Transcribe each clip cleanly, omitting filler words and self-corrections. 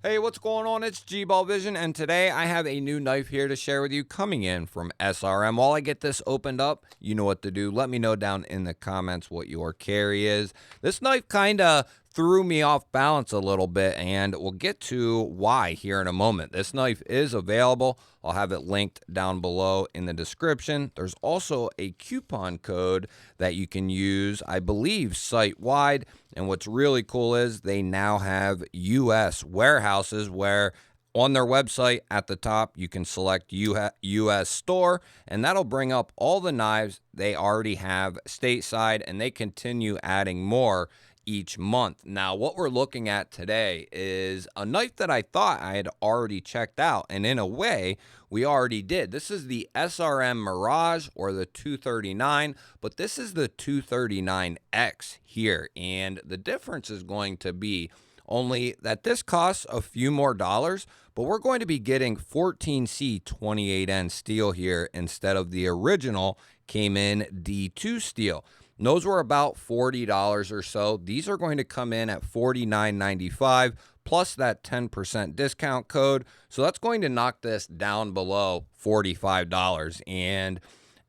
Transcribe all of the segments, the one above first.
Hey, what's going on? It's G-Ball Vision, and today I have a new knife here to share with you coming in from SRM. While I get this opened up, you know what to do. Let me know down in the comments what your carry is. This knife kind of threw me off balance a little bit, and we'll get to why here in a moment. This knife is available. I'll have it linked down below in the description. There's also a coupon code that you can use, I believe, site-wide. And what's really cool is they now have U.S. warehouses where on their website at the top, you can select U.S. store, and that'll bring up all the knives they already have stateside, and they continue adding more each month. Now, what we're looking at today is a knife that I thought I had already checked out, and in a way, we already did. This is the SRM Mirage, or the 239, but this is the 239X here, and the difference is going to be only that this costs a few more dollars, but we're going to be getting 14C 28N steel here instead of the original came in D2 steel. Those were about $40 or so. These are going to come in at $49.95 plus that 10% discount code. So that's going to knock this down below $45. And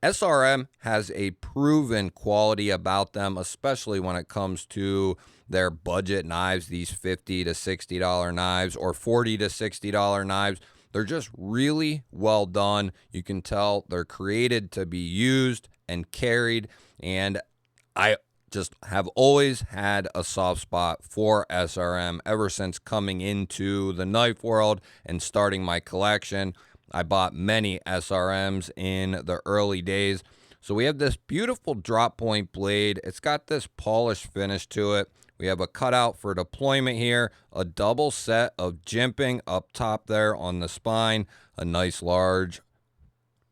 SRM has a proven quality about them, especially when it comes to their budget knives, these $50 to $60 knives or $40 to $60 knives. They're just really well done. You can tell they're created to be used and carried, and I just have always had a soft spot for SRM ever since coming into the knife world and starting my collection. I bought many SRMs in the early days. So we have this beautiful drop point blade. It's got this polished finish to it. We have a cutout for deployment here, a double set of jimping up top there on the spine, a nice large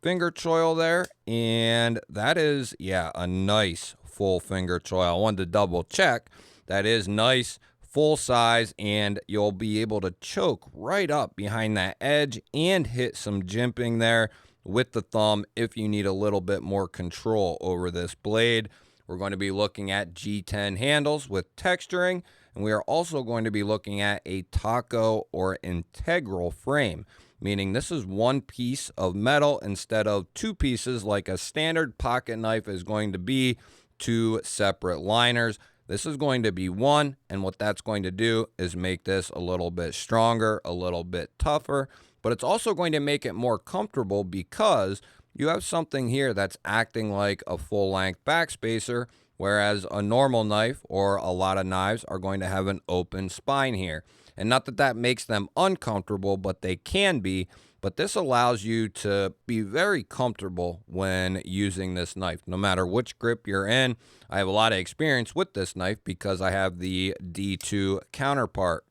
finger choil there, and that is, yeah, a nice full finger choil. I wanted to double check. That is nice, full size, and you'll be able to choke right up behind that edge and hit some jimping there with the thumb if you need a little bit more control over this blade. We're going to be looking at G10 handles with texturing, and we are also going to be looking at a taco or integral frame, meaning this is one piece of metal instead of two pieces like a standard pocket knife is going to be, two separate liners. This is going to be one, and what that's going to do is make this a little bit stronger, a little bit tougher, but it's also going to make it more comfortable because you have something here that's acting like a full-length backspacer, whereas a normal knife or a lot of knives are going to have an open spine here. And not that that makes them uncomfortable, but they can be. But this allows you to be very comfortable when using this knife, no matter which grip you're in. I have a lot of experience with this knife because I have the D2 counterpart.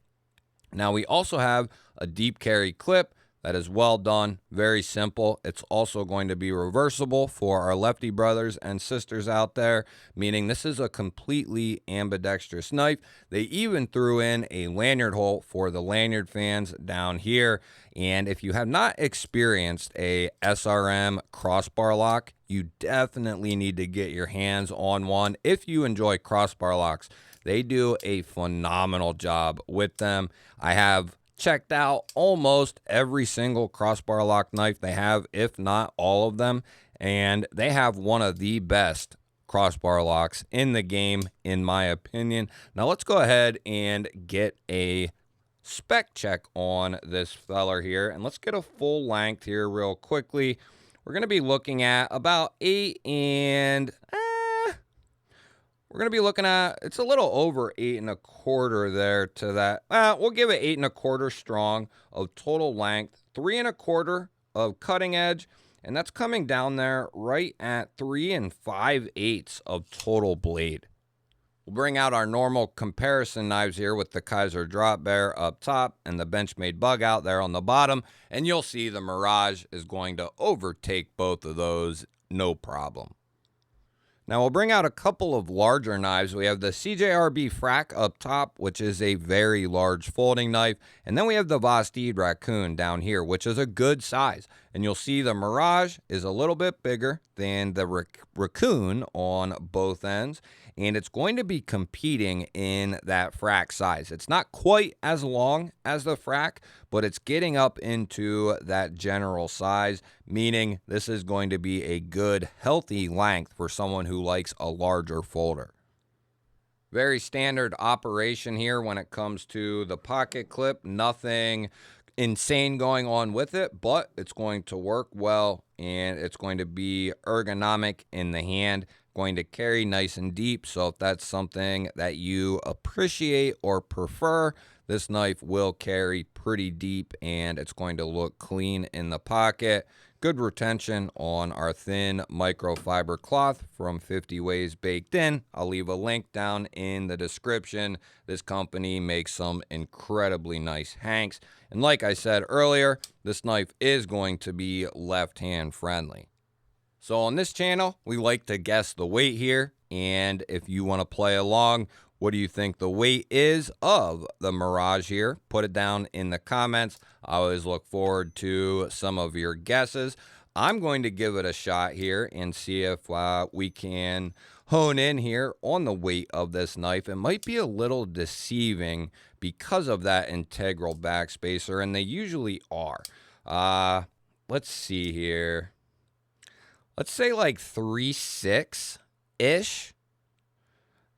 Now, we also have a deep carry clip that is well done, very simple. It's also going to be reversible for our lefty brothers and sisters out there, meaning this is a completely ambidextrous knife. They even threw in a lanyard hole for the lanyard fans down here. And if you have not experienced a SRM crossbar lock, you definitely need to get your hands on one if you enjoy crossbar locks. They do a phenomenal job with them. I have checked out almost every single crossbar lock knife they have, if not all of them, and they have one of the best crossbar locks in the game, in my opinion. Now let's go ahead and get a spec check on this feller here, and let's get a full length here real quickly. We're going to be looking at about 8 and we're going to be looking at, it's a little over 8 1/4 there to that. We'll give it 8 1/4 strong of total length, 3 1/4 of cutting edge, and that's coming down there right at 3 5/8 of total blade. We'll bring out our normal comparison knives here with the Kaiser Drop Bear up top and the Benchmade Bug out there on the bottom, and you'll see the Mirage is going to overtake both of those, no problem. Now we'll bring out a couple of larger knives. We have the CJRB Frac up top, which is a very large folding knife. And then we have the Vosteed Raccoon down here, which is a good size. And you'll see the Mirage is a little bit bigger than the Raccoon on both ends. and it's going to be competing in that frac size. It's not quite as long as the frac, but it's getting up into that general size, meaning this is going to be a good, healthy length for someone who likes a larger folder. Very standard operation here when it comes to the pocket clip. Nothing insane going on with it, but it's going to work well and it's going to be ergonomic in the hand, going to carry nice and deep. So if that's something that you appreciate or prefer, this knife will carry pretty deep and it's going to look clean in the pocket. Good retention on our thin microfiber cloth from 50 Ways Baked In. I'll leave a link down in the description. This company makes some incredibly nice hanks. And like I said earlier, this knife is going to be left-hand friendly. So on this channel, we like to guess the weight here. And if you want to play along, what do you think the weight is of the Mirage here? Put it down in the comments. I always look forward to some of your guesses. I'm going to give it a shot here and see if we can hone in here on the weight of this knife. It might be a little deceiving because of that integral backspacer, and they usually are. Let's see here. Let's say like 3.6-ish.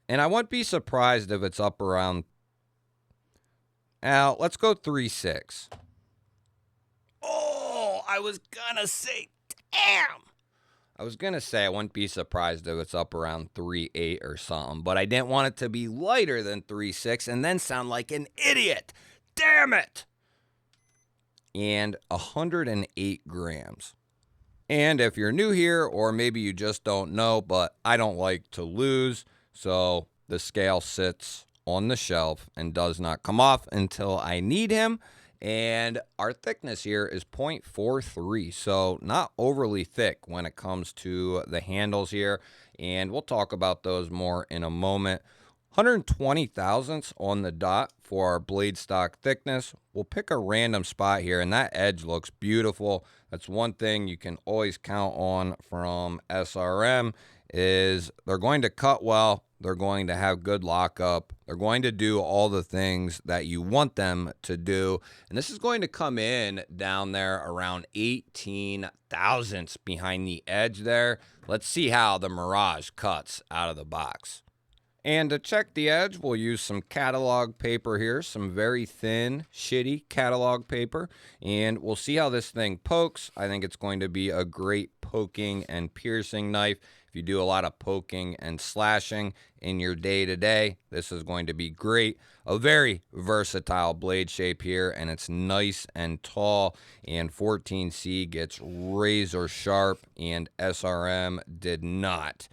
And I wouldn't be surprised if it's up around, now let's go 3.6. Oh, I was gonna say, damn. I was gonna say I wouldn't be surprised if it's up around 3.8 or something, but I didn't want it to be lighter than 3.6 and then sound like an idiot. Damn it. And 108 grams. And if you're new here, or maybe you just don't know, but I don't like to lose, so the scale sits on the shelf and does not come off until I need him. And our thickness here is 0.43, so not overly thick when it comes to the handles here. And we'll talk about those more in a moment. 120 thousandths on the dot for our blade stock thickness. We'll pick a random spot here, and that edge looks beautiful. That's one thing you can always count on from SRM is they're going to cut well, they're going to have good lockup, they're going to do all the things that you want them to do, and this is going to come in down there around 18 thousandths behind the edge there. Let's see how the Mirage cuts out of the box. And to check the edge, we'll use some catalog paper here, some very thin, shitty catalog paper, and we'll see how this thing pokes. I think it's going to be a great poking and piercing knife. If you do a lot of poking and slashing in your day-to-day, this is going to be great. A very versatile blade shape here, and it's nice and tall, and 14C gets razor sharp, and SRM did not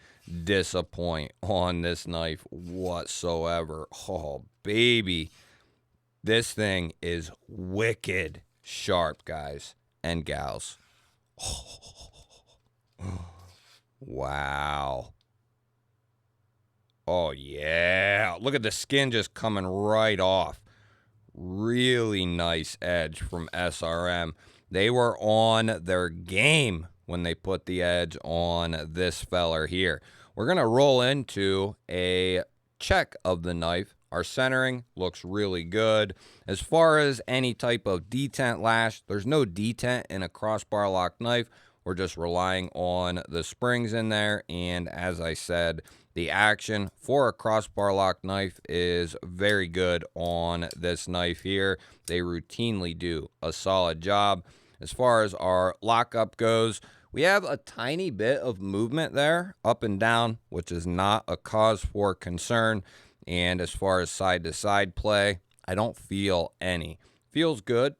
disappoint on this knife whatsoever. Oh, baby. This thing is wicked sharp, guys and gals. Oh. Wow. Oh, yeah. Look at the skin just coming right off. Really nice edge from SRM. They were on their game when they put the edge on this feller here. We're going to roll into a check of the knife. Our centering looks really good. As far as any type of detent lash, there's no detent in a crossbar lock knife. We're just relying on the springs in there. And as I said, the action for a crossbar lock knife is very good on this knife here. They routinely do a solid job. As far as our lockup goes, we have a tiny bit of movement there, up and down, which is not a cause for concern. And as far as side-to-side play, I don't feel any. Feels good.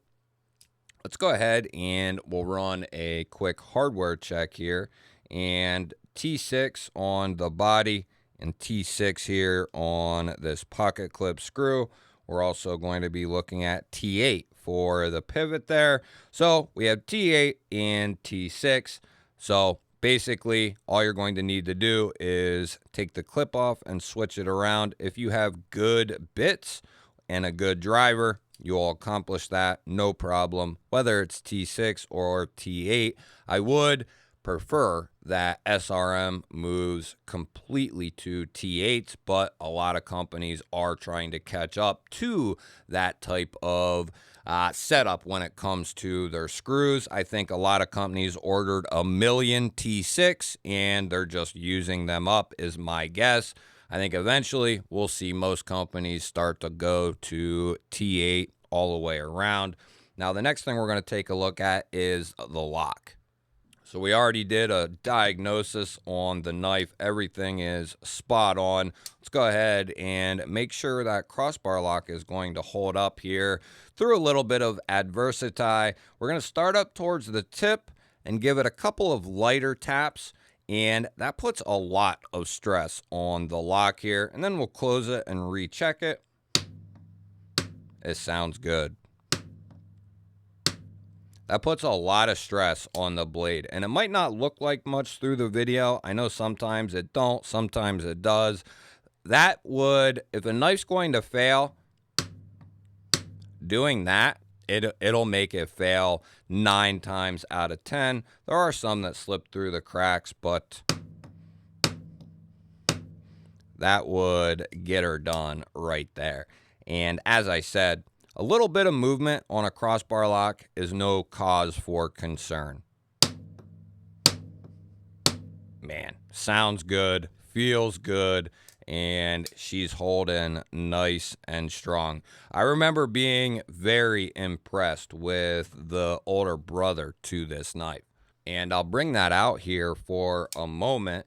Let's go ahead and we'll run a quick hardware check here. And T6 on the body and T6 here on this pocket clip screw. We're also going to be looking at T8 for the pivot there. So we have T8 and T6. So basically all you're going to need to do is take the clip off and switch it around. If you have good bits and a good driver, you'll accomplish that no problem, whether it's T6 or T8. I would prefer that SRM moves completely to T8s, but a lot of companies are trying to catch up to that type of setup when it comes to their screws. I think a lot of companies ordered 1 million T6 and they're just using them up, is my guess. I think eventually we'll see most companies start to go to T8 all the way around. Now, the next thing we're going to take a look at is the lock. So we already did a diagnosis on the knife. Everything is spot on. Let's go ahead and make sure that crossbar lock is going to hold up here through a little bit of adversity. We're going to start up towards the tip and give it a couple of lighter taps, and that puts a lot of stress on the lock here. And then we'll close it and recheck it. It sounds good. That puts a lot of stress on the blade, and it might not look like much through the video. I know sometimes it don't, sometimes it does. That would, if a knife's going to fail, doing that, it'll make it fail 9 times out of 10. There are some that slip through the cracks, but that would get her done right there. And as I said, a little bit of movement on a crossbar lock is no cause for concern. Man, sounds good, feels good, and she's holding nice and strong. I remember being very impressed with the older brother to this knife. And I'll bring that out here for a moment,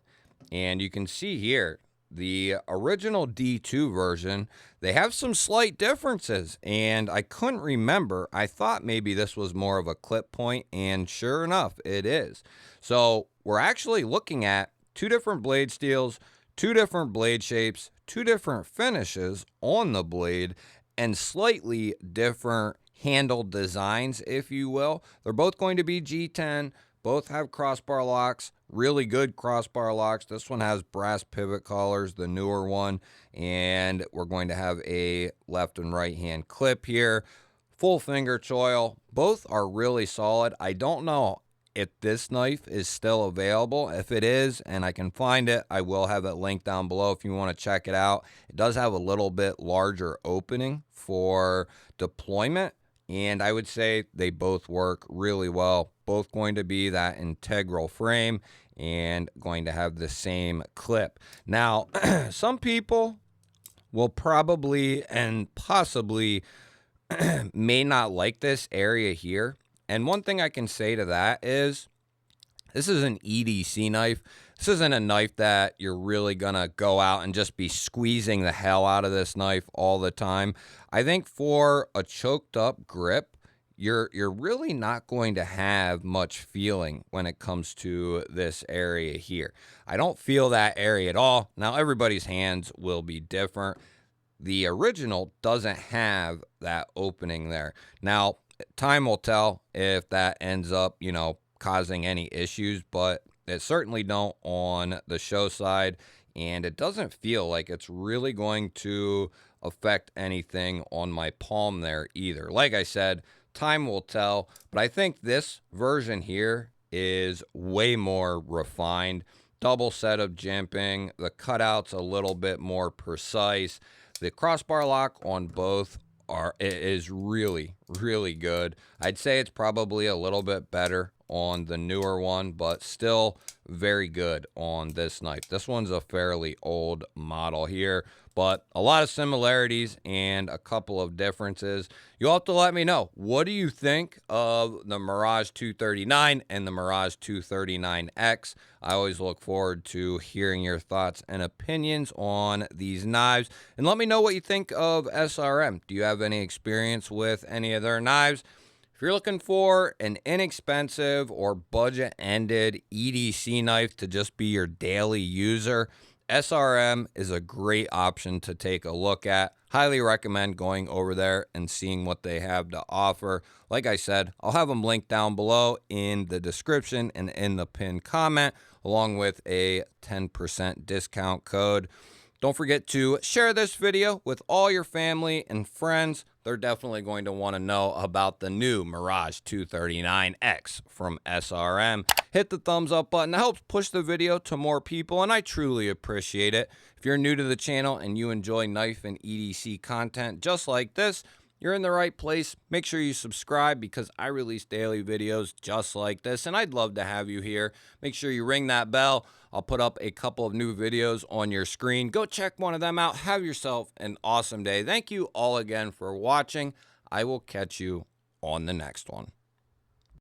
and you can see here, the original D2 version, they have some slight differences, and I couldn't remember. I thought maybe this was more of a clip point, and sure enough, it is. So we're actually looking at 2 different blade steels, 2 different blade shapes, 2 different finishes on the blade, and slightly different handle designs, if you will. They're both going to be G10. Both have crossbar locks, really good crossbar locks. This one has brass pivot collars, the newer one, and we're going to have a left and right hand clip here. Full finger choil. Both are really solid. I don't know if this knife is still available. If it is, and I can find it, I will have it linked down below if you want to check it out. It does have a little bit larger opening for deployment, and I would say they both work really well. Both going to be that integral frame and going to have the same clip. Now, some people will probably and possibly may not like this area here. And one thing I can say to that is this is an EDC knife. This isn't a knife that you're really going to go out and just be squeezing the hell out of this knife all the time. I think for a choked up grip, you're really not going to have much feeling when it comes to this area here. I don't feel that area at all. Now, everybody's hands will be different. The original doesn't have that opening there. Now, time will tell if that ends up, causing any issues, but it certainly don't on the show side, and it doesn't feel like it's really going to affect anything on my palm there either. Like I said, time will tell, but I think this version here is way more refined. Double set of jimping, the cutouts a little bit more precise. The crossbar lock on both is really, really good. I'd say it's probably a little bit better on the newer one, but still very good on this knife. This one's a fairly old model here, but a lot of similarities and a couple of differences. You'll have to let me know, what do you think of the Mirage 239 and the Mirage 239X? I always look forward to hearing your thoughts and opinions on these knives, and let me know what you think of SRM. Do you have any experience with any of their knives? If you're looking for an inexpensive or budget-ended EDC knife to just be your daily user, SRM is a great option to take a look at. Highly recommend going over there and seeing what they have to offer. Like I said, I'll have them linked down below in the description and in the pinned comment, along with a 10% discount code. Don't forget to share this video with all your family and friends. They're definitely going to want to know about the new Mirage 239X from SRM. Hit the thumbs up button. It helps push the video to more people, and I truly appreciate it. If you're new to the channel and you enjoy knife and EDC content just like this, you're in the right place. Make sure you subscribe because I release daily videos just like this, and I'd love to have you here. Make sure you ring that bell. I'll put up a couple of new videos on your screen. Go check one of them out. Have yourself an awesome day. Thank you all again for watching. I will catch you on the next one.